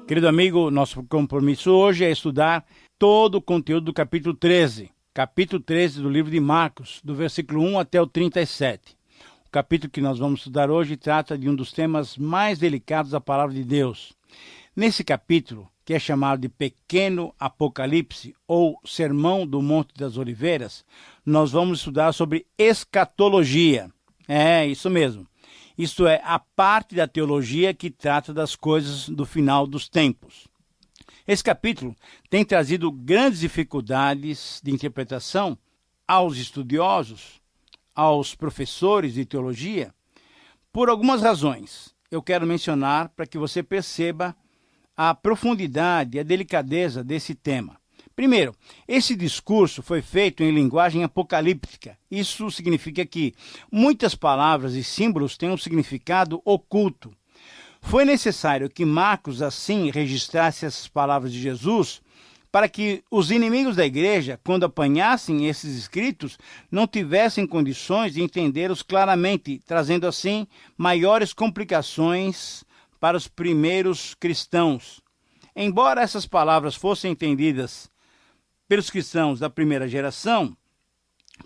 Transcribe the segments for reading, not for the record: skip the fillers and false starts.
Querido amigo, nosso compromisso hoje é estudar todo o conteúdo do capítulo 13. Capítulo 13 do livro de Marcos, do versículo 1 até o 37. O capítulo que nós vamos estudar hoje trata de um dos temas mais delicados da palavra de Deus. Nesse capítulo, que é chamado de Pequeno Apocalipse ou Sermão do Monte das Oliveiras, nós vamos estudar sobre escatologia. É, isso mesmo. Isto é, a parte da teologia que trata das coisas do final dos tempos. Esse capítulo tem trazido grandes dificuldades de interpretação aos estudiosos, aos professores de teologia, por algumas razões. Eu quero mencionar para que você perceba a profundidade e a delicadeza desse tema. Primeiro, esse discurso foi feito em linguagem apocalíptica. Isso significa que muitas palavras e símbolos têm um significado oculto. Foi necessário que Marcos assim registrasse essas palavras de Jesus para que os inimigos da igreja, quando apanhassem esses escritos, não tivessem condições de entendê-los claramente, trazendo assim maiores complicações para os primeiros cristãos. Embora essas palavras fossem entendidas pelos cristãos da primeira geração,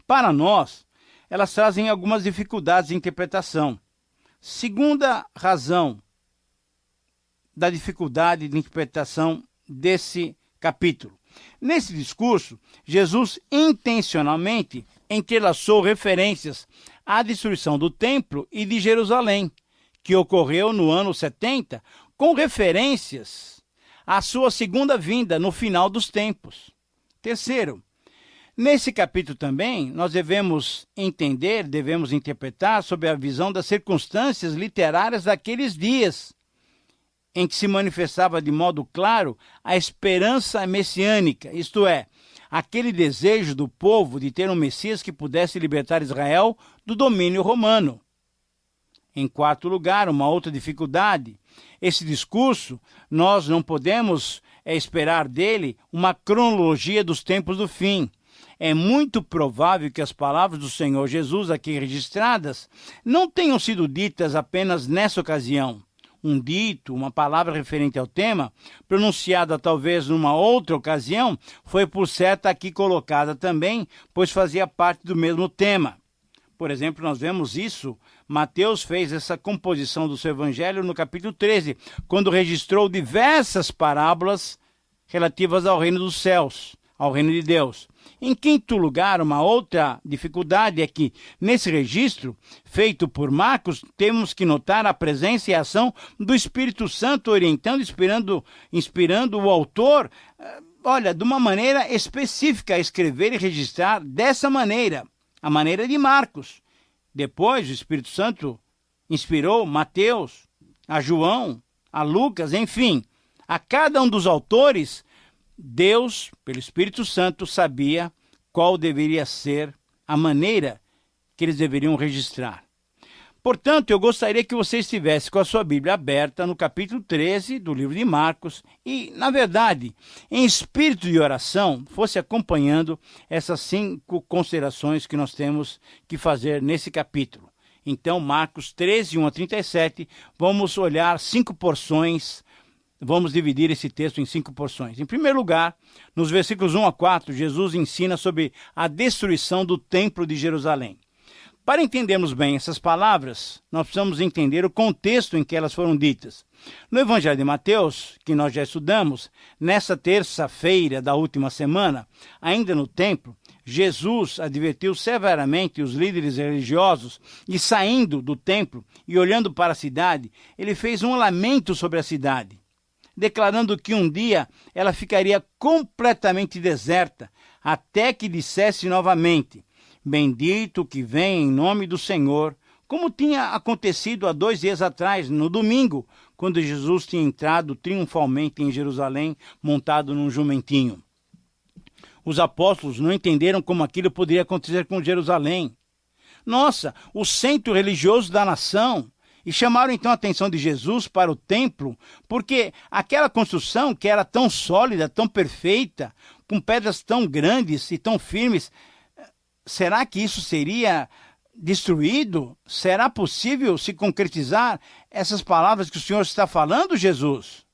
para nós, elas trazem algumas dificuldades de interpretação. Segunda razão da dificuldade de interpretação desse capítulo. Nesse discurso, Jesus intencionalmente entrelaçou referências à destruição do templo e de Jerusalém, que ocorreu no ano 70, com referências à sua segunda vinda no final dos tempos. Terceiro, nesse capítulo também, nós devemos interpretar sobre a visão das circunstâncias literárias daqueles dias, em que se manifestava de modo claro a esperança messiânica, isto é, aquele desejo do povo de ter um Messias que pudesse libertar Israel do domínio romano. Em quarto lugar, uma outra dificuldade, esse discurso, nós não podemos esperar dele uma cronologia dos tempos do fim. É muito provável que as palavras do Senhor Jesus aqui registradas não tenham sido ditas apenas nessa ocasião. Um dito, uma palavra referente ao tema, pronunciada talvez numa outra ocasião, foi por certo aqui colocada também, pois fazia parte do mesmo tema. Por exemplo, nós vemos isso, Mateus fez essa composição do seu evangelho no capítulo 13, quando registrou diversas parábolas relativas ao reino dos céus, ao reino de Deus. Em quinto lugar, uma outra dificuldade é que, nesse registro feito por Marcos, temos que notar a presença e a ação do Espírito Santo orientando, inspirando o autor, de uma maneira específica a escrever e registrar dessa maneira, a maneira de Marcos. Depois, o Espírito Santo inspirou Mateus, a João, a Lucas, enfim, a cada um dos autores, Deus, pelo Espírito Santo, sabia qual deveria ser a maneira que eles deveriam registrar. Portanto, eu gostaria que você estivesse com a sua Bíblia aberta no capítulo 13 do livro de Marcos e, na verdade, em espírito de oração, fosse acompanhando essas 5 considerações que nós temos que fazer nesse capítulo. Então, Marcos 13, 1 a 37, vamos olhar 5 porções. Vamos dividir esse texto em 5 porções. Em primeiro lugar, nos versículos 1 a 4, Jesus ensina sobre a destruição do templo de Jerusalém. Para entendermos bem essas palavras, nós precisamos entender o contexto em que elas foram ditas. No Evangelho de Mateus, que nós já estudamos, nessa terça-feira da última semana, ainda no templo, Jesus advertiu severamente os líderes religiosos e, saindo do templo e olhando para a cidade, ele fez um lamento sobre a cidade, declarando que um dia ela ficaria completamente deserta, até que dissesse novamente: bendito que vem em nome do Senhor, como tinha acontecido há 2 dias atrás, no domingo, quando Jesus tinha entrado triunfalmente em Jerusalém, montado num jumentinho. Os apóstolos não entenderam como aquilo poderia acontecer com Jerusalém. Nossa, o centro religioso da nação. E chamaram então a atenção de Jesus para o templo, porque aquela construção que era tão sólida, tão perfeita, com pedras tão grandes e tão firmes, será que isso seria destruído? Será possível se concretizar essas palavras que o Senhor está falando, Jesus?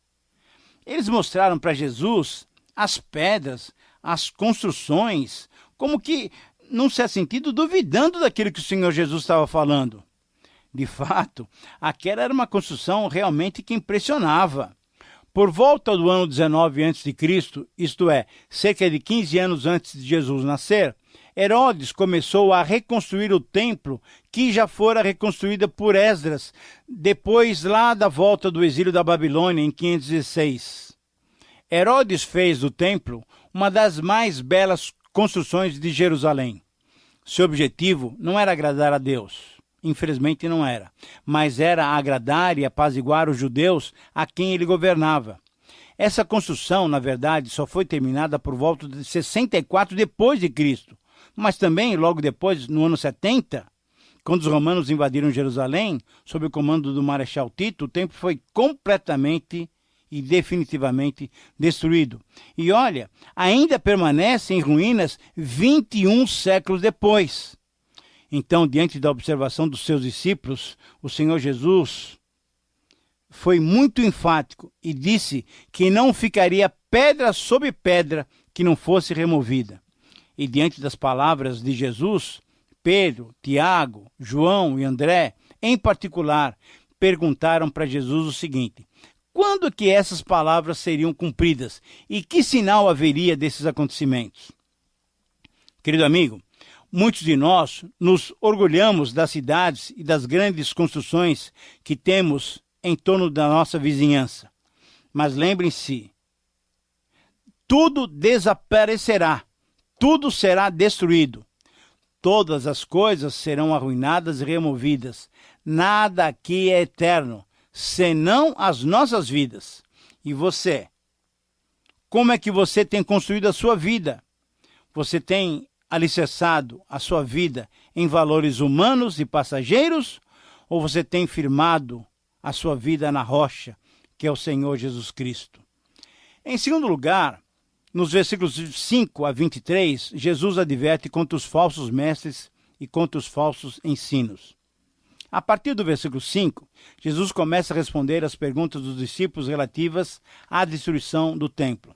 Eles mostraram para Jesus as pedras, as construções, como que, num certo sentido, duvidando daquilo que o Senhor Jesus estava falando. De fato, aquela era uma construção realmente que impressionava. Por volta do ano 19 a.C., isto é, cerca de 15 anos antes de Jesus nascer, Herodes começou a reconstruir o templo que já fora reconstruído por Esdras, depois lá da volta do exílio da Babilônia, em 516. Herodes fez do templo uma das mais belas construções de Jerusalém. Seu objetivo não era agradar a Deus. Infelizmente não era, mas era agradar e apaziguar os judeus a quem ele governava. Essa construção, na verdade, só foi terminada por volta de 64 depois de Cristo, mas também logo depois, no ano 70, quando os romanos invadiram Jerusalém, sob o comando do Marechal Tito, o templo foi completamente e definitivamente destruído. E olha, ainda permanece em ruínas 21 séculos depois. Então, diante da observação dos seus discípulos, o Senhor Jesus foi muito enfático e disse que não ficaria pedra sobre pedra que não fosse removida. E diante das palavras de Jesus, Pedro, Tiago, João e André, em particular, perguntaram para Jesus o seguinte: quando que essas palavras seriam cumpridas e que sinal haveria desses acontecimentos? Querido amigo, muitos de nós nos orgulhamos das cidades e das grandes construções que temos em torno da nossa vizinhança. Mas lembrem-se, tudo desaparecerá, tudo será destruído. Todas as coisas serão arruinadas e removidas. Nada aqui é eterno, senão as nossas vidas. E você? Como é que você tem construído a sua vida? Você tem alicerçado a sua vida em valores humanos e passageiros, ou você tem firmado a sua vida na rocha, que é o Senhor Jesus Cristo? Em segundo lugar, nos versículos 5 a 23, Jesus adverte contra os falsos mestres e contra os falsos ensinos. A partir do versículo 5, Jesus começa a responder às perguntas dos discípulos relativas à destruição do templo.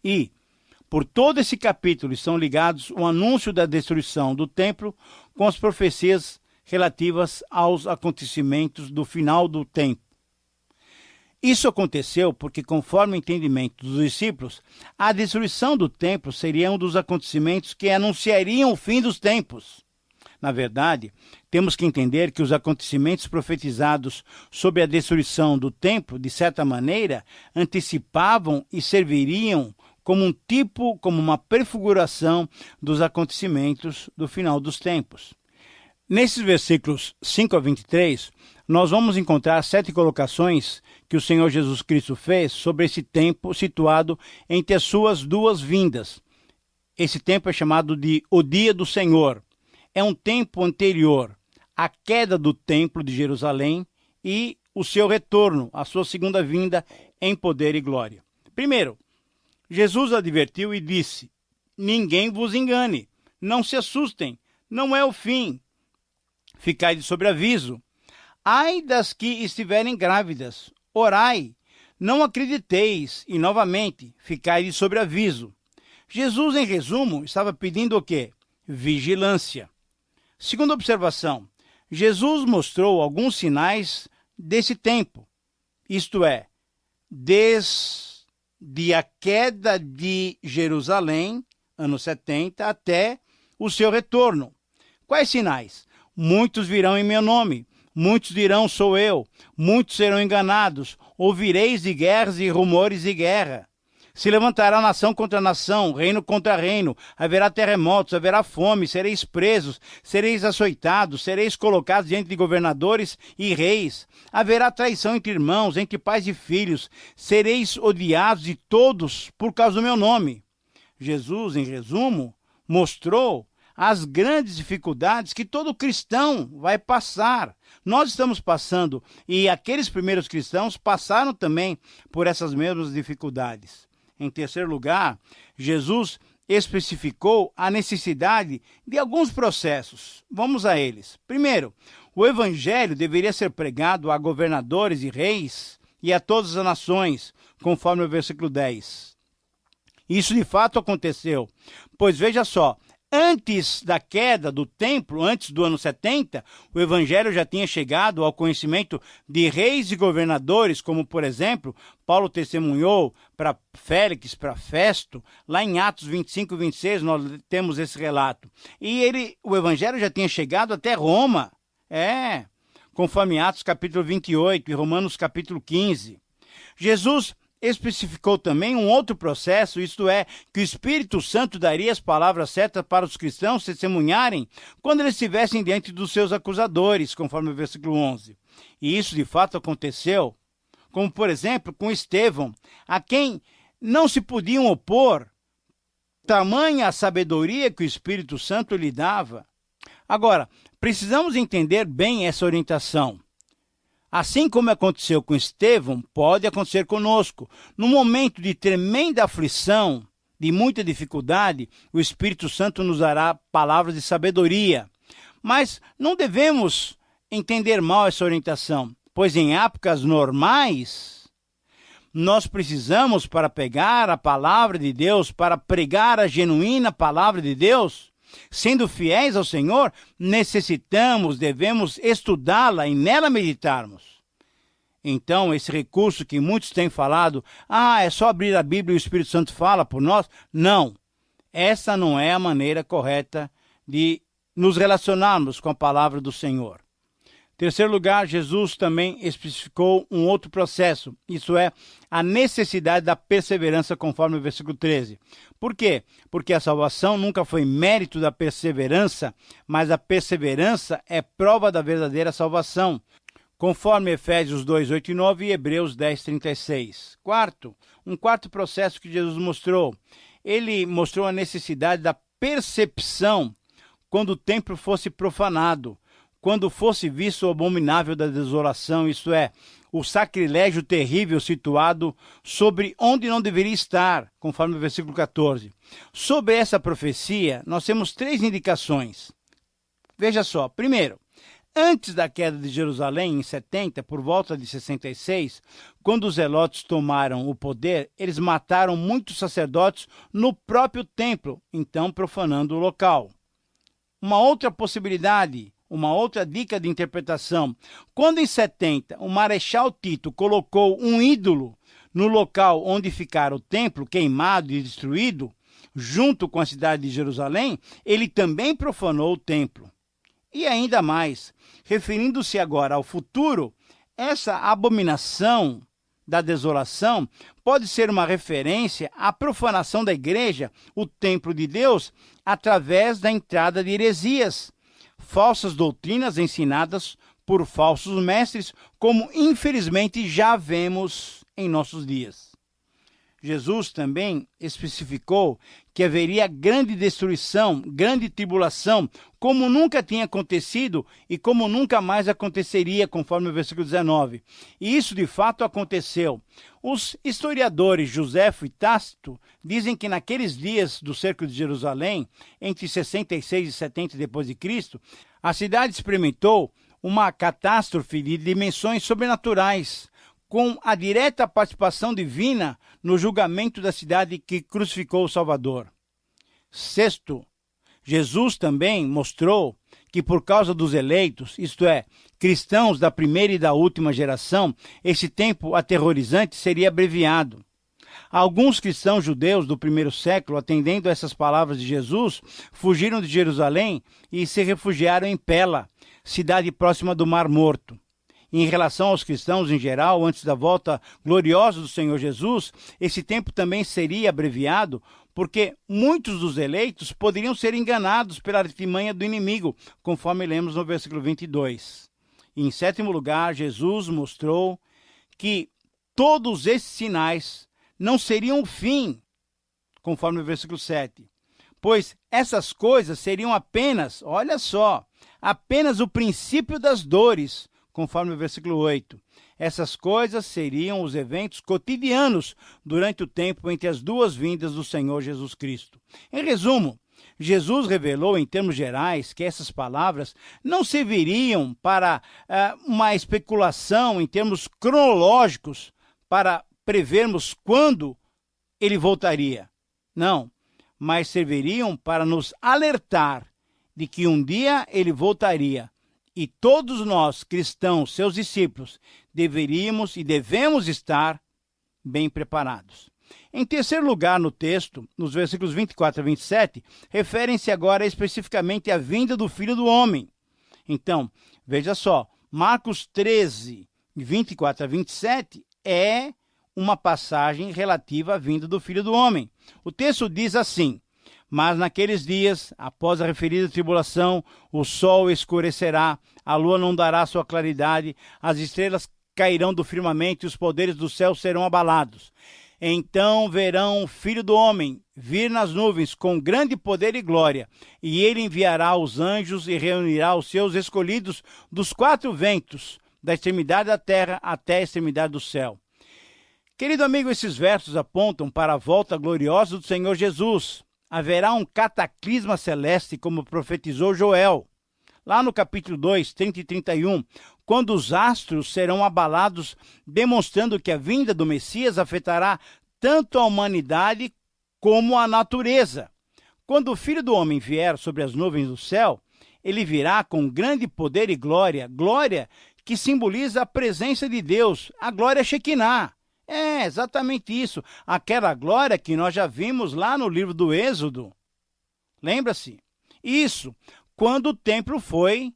E, por todo esse capítulo, estão ligados o anúncio da destruição do templo com as profecias relativas aos acontecimentos do final do tempo. Isso aconteceu porque, conforme o entendimento dos discípulos, a destruição do templo seria um dos acontecimentos que anunciariam o fim dos tempos. Na verdade, temos que entender que os acontecimentos profetizados sobre a destruição do templo, de certa maneira, antecipavam e serviriam como um tipo, como uma prefiguração dos acontecimentos do final dos tempos. Nesses versículos 5 a 23, nós vamos encontrar 7 colocações que o Senhor Jesus Cristo fez sobre esse tempo situado entre as suas duas vindas. Esse tempo é chamado de o Dia do Senhor. É um tempo anterior à queda do templo de Jerusalém e o seu retorno, a sua segunda vinda em poder e glória. Primeiro, Jesus advertiu e disse: ninguém vos engane, não se assustem, não é o fim. Ficai de sobreaviso. Ai das que estiverem grávidas, orai, não acrediteis, e novamente, ficai de sobreaviso. Jesus, em resumo, estava pedindo o quê? Vigilância. Segunda observação, Jesus mostrou alguns sinais desse tempo, isto é, desde a queda de Jerusalém, ano 70, até o seu retorno. Quais sinais? Muitos virão em meu nome, muitos dirão sou eu, muitos serão enganados, ouvireis de guerras e rumores de guerra. Se levantará nação contra nação, reino contra reino, haverá terremotos, haverá fome, sereis presos, sereis açoitados, sereis colocados diante de governadores e reis. Haverá traição entre irmãos, entre pais e filhos, sereis odiados de todos por causa do meu nome. Jesus, em resumo, mostrou as grandes dificuldades que todo cristão vai passar. Nós estamos passando, e aqueles primeiros cristãos passaram também por essas mesmas dificuldades. Em terceiro lugar, Jesus especificou a necessidade de alguns processos. Vamos a eles. Primeiro, o evangelho deveria ser pregado a governadores e reis e a todas as nações, conforme o versículo 10. Isso de fato aconteceu, pois veja só, antes da queda do templo, antes do ano 70, o evangelho já tinha chegado ao conhecimento de reis e governadores, como, por exemplo, Paulo testemunhou para Félix, para Festo, lá em Atos 25 e 26, nós temos esse relato. E o evangelho já tinha chegado até Roma, conforme Atos capítulo 28 e Romanos capítulo 15. Jesus especificou também um outro processo, isto é, que o Espírito Santo daria as palavras certas para os cristãos testemunharem quando eles estivessem diante dos seus acusadores, conforme o versículo 11. E isso de fato aconteceu, como por exemplo com Estevão, a quem não se podiam opor, tamanha a sabedoria que o Espírito Santo lhe dava. Agora, precisamos entender bem essa orientação. Assim como aconteceu com Estevão, pode acontecer conosco. No momento de tremenda aflição, de muita dificuldade, o Espírito Santo nos dará palavras de sabedoria. Mas não devemos entender mal essa orientação, pois em épocas normais, nós precisamos, para pegar a palavra de Deus, para pregar a genuína palavra de Deus, sendo fiéis ao Senhor, devemos estudá-la e nela meditarmos. Então, esse recurso que muitos têm falado, é só abrir a Bíblia e o Espírito Santo fala por nós. Não, essa não é a maneira correta de nos relacionarmos com a palavra do Senhor. Em terceiro lugar, Jesus também especificou um outro processo, isso é, a necessidade da perseverança, conforme o versículo 13. Por quê? Porque a salvação nunca foi mérito da perseverança, mas a perseverança é prova da verdadeira salvação, conforme Efésios 2, 8 e 9 e Hebreus 10, 36. Um quarto processo que Jesus mostrou. Ele mostrou a necessidade da percepção quando o templo fosse profanado, quando fosse visto o abominável da desolação, isto é, o sacrilégio terrível situado sobre onde não deveria estar, conforme o versículo 14. Sobre essa profecia, nós temos 3 indicações. Veja só, primeiro, antes da queda de Jerusalém, em 70, por volta de 66, quando os zelotes tomaram o poder, eles mataram muitos sacerdotes no próprio templo, então profanando o local. Uma outra possibilidade, uma outra dica de interpretação. Quando em 70 o Marechal Tito colocou um ídolo no local onde ficara o templo, queimado e destruído, junto com a cidade de Jerusalém, ele também profanou o templo. E ainda mais, referindo-se agora ao futuro, essa abominação da desolação pode ser uma referência à profanação da igreja, o templo de Deus, através da entrada de heresias, falsas doutrinas ensinadas por falsos mestres, como infelizmente já vemos em nossos dias. Jesus também especificou que haveria grande destruição, grande tribulação, como nunca tinha acontecido e como nunca mais aconteceria, conforme o versículo 19. E isso de fato aconteceu. Os historiadores Joséfo e Tácito dizem que naqueles dias do cerco de Jerusalém, entre 66 e 70 depois de Cristo, a cidade experimentou uma catástrofe de dimensões sobrenaturais, com a direta participação divina no julgamento da cidade que crucificou o Salvador. Sexto, Jesus também mostrou que por causa dos eleitos, isto é, cristãos da primeira e da última geração, esse tempo aterrorizante seria abreviado. Alguns cristãos judeus do primeiro século, atendendo a essas palavras de Jesus, fugiram de Jerusalém e se refugiaram em Pela, cidade próxima do Mar Morto. Em relação aos cristãos em geral, antes da volta gloriosa do Senhor Jesus, esse tempo também seria abreviado, porque muitos dos eleitos poderiam ser enganados pela artimanha do inimigo, conforme lemos no versículo 22. E em sétimo lugar, Jesus mostrou que todos esses sinais não seriam o fim, conforme o versículo 7, pois essas coisas seriam apenas, olha só, apenas o princípio das dores, conforme o versículo 8. Essas coisas seriam os eventos cotidianos durante o tempo entre as duas vindas do Senhor Jesus Cristo. Em resumo, Jesus revelou, em termos gerais, que essas palavras não serviriam para uma especulação em termos cronológicos para prevermos quando ele voltaria. Não, mas serviriam para nos alertar de que um dia ele voltaria. E todos nós, cristãos, seus discípulos, deveríamos e devemos estar bem preparados. Em terceiro lugar, no texto, nos versículos 24 a 27, referem-se agora especificamente à vinda do Filho do Homem. Então, veja só, Marcos 13, 24 a 27 é uma passagem relativa à vinda do Filho do Homem. O texto diz assim: mas naqueles dias, após a referida tribulação, o sol escurecerá, a lua não dará sua claridade, as estrelas cairão do firmamento e os poderes do céu serão abalados. Então verão o Filho do Homem vir nas nuvens com grande poder e glória, e ele enviará os anjos e reunirá os seus escolhidos dos quatro ventos, da extremidade da terra até a extremidade do céu. Querido amigo, esses versos apontam para a volta gloriosa do Senhor Jesus. Haverá um cataclisma celeste, como profetizou Joel. Lá no capítulo 2, 30 e 31, quando os astros serão abalados, demonstrando que a vinda do Messias afetará tanto a humanidade como a natureza. Quando o Filho do Homem vier sobre as nuvens do céu, ele virá com grande poder e glória, glória que simboliza a presença de Deus, a glória Shekinah. É exatamente isso, aquela glória que nós já vimos lá no livro do Êxodo. Lembra-se? Isso, quando o templo foi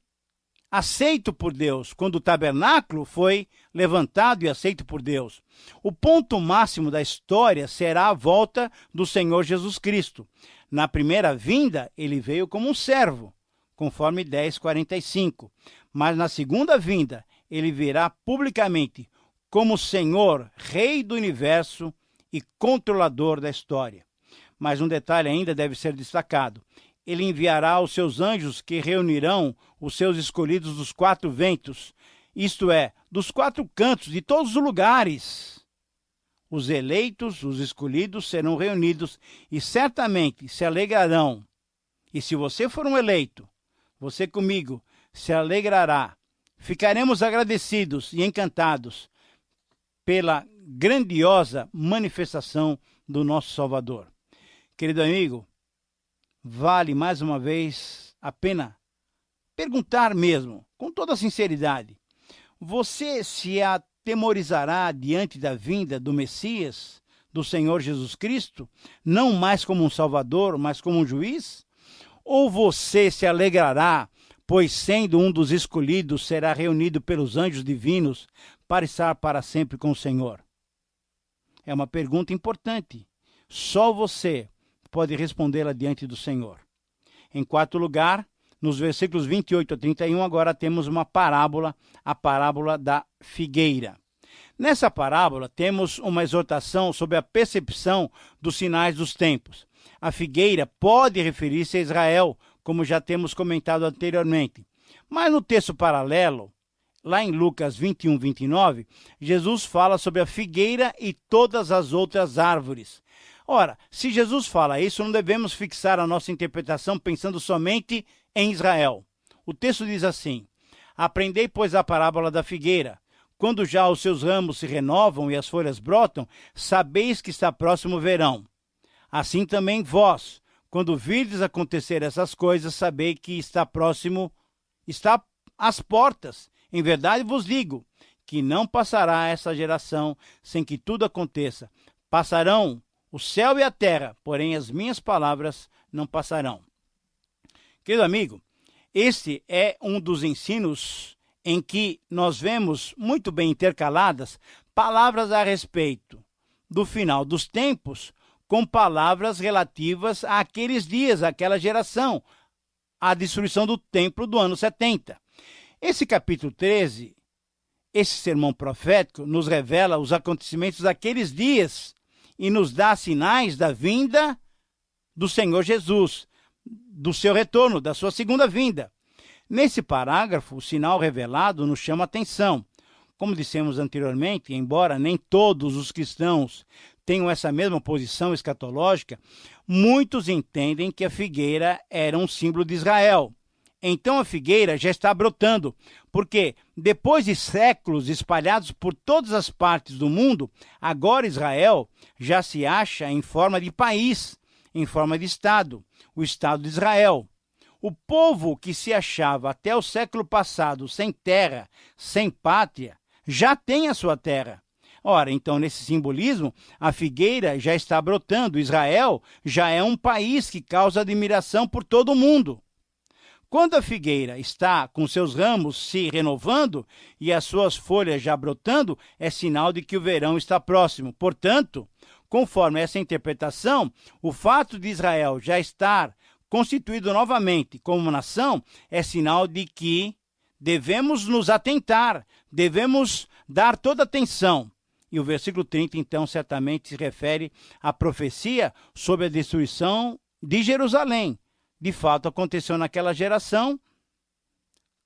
aceito por Deus, quando o tabernáculo foi levantado e aceito por Deus. O ponto máximo da história será a volta do Senhor Jesus Cristo. Na primeira vinda, ele veio como um servo, conforme 10:45. Mas na segunda vinda, ele virá publicamente como Senhor, Rei do universo e controlador da história. Mas um detalhe ainda deve ser destacado. Ele enviará os seus anjos que reunirão os seus escolhidos dos quatro ventos, isto é, dos quatro cantos de todos os lugares. Os eleitos, os escolhidos, serão reunidos e certamente se alegrarão. E se você for um eleito, você comigo se alegrará. Ficaremos agradecidos e encantados pela grandiosa manifestação do nosso Salvador. Querido amigo, vale mais uma vez a pena perguntar mesmo, com toda sinceridade, você se atemorizará diante da vinda do Messias, do Senhor Jesus Cristo, não mais como um Salvador, mas como um juiz? Ou você se alegrará, pois sendo um dos escolhidos, será reunido pelos anjos divinos para estar para sempre com o Senhor? É uma pergunta importante. Só você pode respondê-la diante do Senhor. Em quarto lugar, nos versículos 28 a 31, agora temos uma parábola, a parábola da figueira. Nessa parábola, temos uma exortação sobre a percepção dos sinais dos tempos. A figueira pode referir-se a Israel, como já temos comentado anteriormente. Mas no texto paralelo, lá em Lucas 21, 29, Jesus fala sobre a figueira e todas as outras árvores. Ora, se Jesus fala isso, não devemos fixar a nossa interpretação pensando somente em Israel. O texto diz assim: aprendei, pois, a parábola da figueira. Quando já os seus ramos se renovam e as folhas brotam, sabeis que está próximo o verão. Assim também vós, quando virdes acontecer essas coisas, sabei que está próximo, está às portas. Em verdade vos digo, que não passará essa geração sem que tudo aconteça. Passarão o céu e a terra, porém as minhas palavras não passarão. Querido amigo, este é um dos ensinos em que nós vemos muito bem intercaladas palavras a respeito do final dos tempos, com palavras relativas àqueles dias, àquela geração, à destruição do templo do ano 70. Esse capítulo 13, esse sermão profético, nos revela os acontecimentos daqueles dias e nos dá sinais da vinda do Senhor Jesus, do seu retorno, da sua segunda vinda. Nesse parágrafo, o sinal revelado nos chama a atenção. Como dissemos anteriormente, embora nem todos os cristãos tenham essa mesma posição escatológica, muitos entendem que a figueira era um símbolo de Israel. Então a figueira já está brotando, porque depois de séculos espalhados por todas as partes do mundo, agora Israel já se acha em forma de país, em forma de Estado, o Estado de Israel. O povo que se achava até o século passado sem terra, sem pátria, já tem a sua terra. Ora, então, nesse simbolismo, a figueira já está brotando. Israel já é um país que causa admiração por todo o mundo. Quando a figueira está com seus ramos se renovando e as suas folhas já brotando, é sinal de que o verão está próximo. Portanto, conforme essa interpretação, o fato de Israel já estar constituído novamente como nação é sinal de que devemos nos atentar, devemos dar toda atenção. E o versículo 30, então, certamente se refere à profecia sobre a destruição de Jerusalém. De fato, aconteceu naquela geração,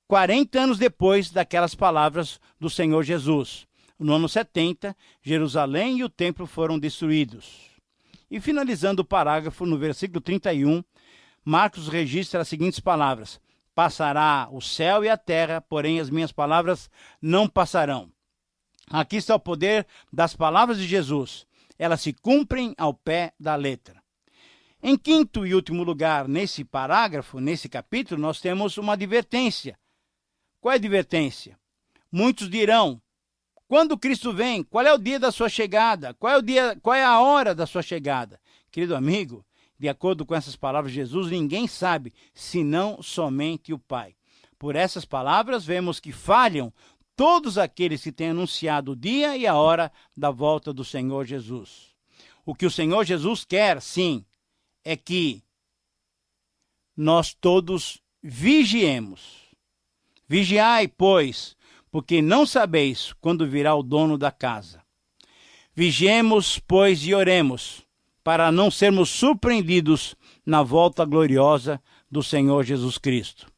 40 anos depois daquelas palavras do Senhor Jesus. No ano 70, Jerusalém e o templo foram destruídos. E finalizando o parágrafo, no versículo 31, Marcos registra as seguintes palavras: passará o céu e a terra, porém as minhas palavras não passarão. Aqui está o poder das palavras de Jesus. Elas se cumprem ao pé da letra. Em quinto e último lugar, nesse parágrafo, nesse capítulo, nós temos uma advertência. Qual é a advertência? Muitos dirão: quando Cristo vem? Qual é o dia da sua chegada? Qual é a hora da sua chegada? Querido amigo, de acordo com essas palavras de Jesus, ninguém sabe, senão somente o Pai. Por essas palavras, vemos que falham todos aqueles que têm anunciado o dia e a hora da volta do Senhor Jesus. O que o Senhor Jesus quer, sim, é que nós todos vigiemos. Vigiai, pois, porque não sabeis quando virá o dono da casa. Vigiemos, pois, e oremos, para não sermos surpreendidos na volta gloriosa do Senhor Jesus Cristo.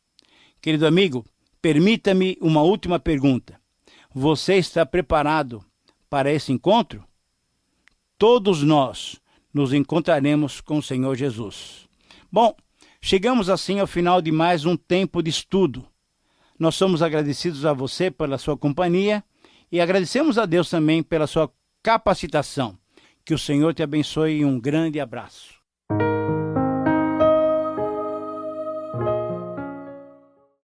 Querido amigo, permita-me uma última pergunta. Você está preparado para esse encontro? Todos nós nos encontraremos com o Senhor Jesus. Bom, chegamos assim ao final de mais um tempo de estudo. Nós somos agradecidos a você pela sua companhia e agradecemos a Deus também pela sua capacitação. Que o Senhor te abençoe e um grande abraço.